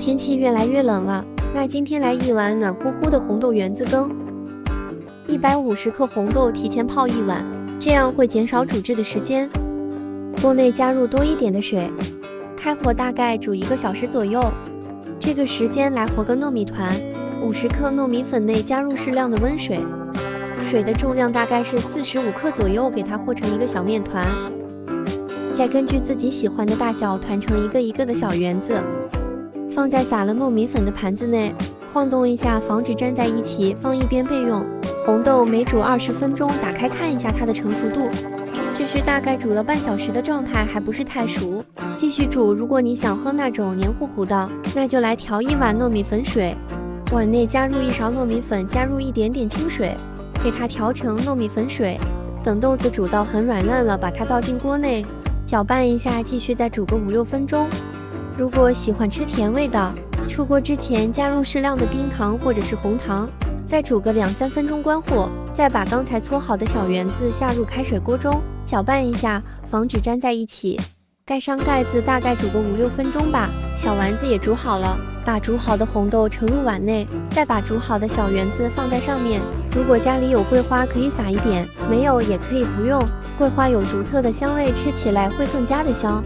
天气越来越冷了，那今天来一碗暖乎乎的红豆圆子羹。150克红豆提前泡1晚，这样会减少煮制的时间。锅内加入多一点的水，开火大概煮1个小时左右。这个时间来和个糯米团，50克糯米粉内加入适量的温水，水的重量大概是45克左右，给它和成一个小面团。再根据自己喜欢的大小团成一个一个的小圆子，放在撒了糯米粉的盘子内，晃动一下，防止粘在一起，放一边备用。红豆每煮20分钟，打开看一下它的成熟度，这是大概煮了半小时的状态，还不是太熟。继续煮，如果你想喝那种黏糊糊的，那就来调1碗糯米粉水，碗内加入1勺糯米粉，加入一点点清水，给它调成糯米粉水。等豆子煮到很软烂了，把它倒进锅内，搅拌一下，继续再煮个5-6分钟。如果喜欢吃甜味的，出锅之前加入适量的冰糖或者是红糖，再煮个2-3分钟，关火，再把刚才搓好的小圆子下入开水锅中，搅拌一下，防止粘在一起。盖上盖子，大概煮个5-6分钟吧。小丸子也煮好了，把煮好的红豆盛入碗内，再把煮好的小圆子放在上面。如果家里有桂花，可以撒一点，没有也可以不用。桂花有独特的香味，吃起来会更加的香。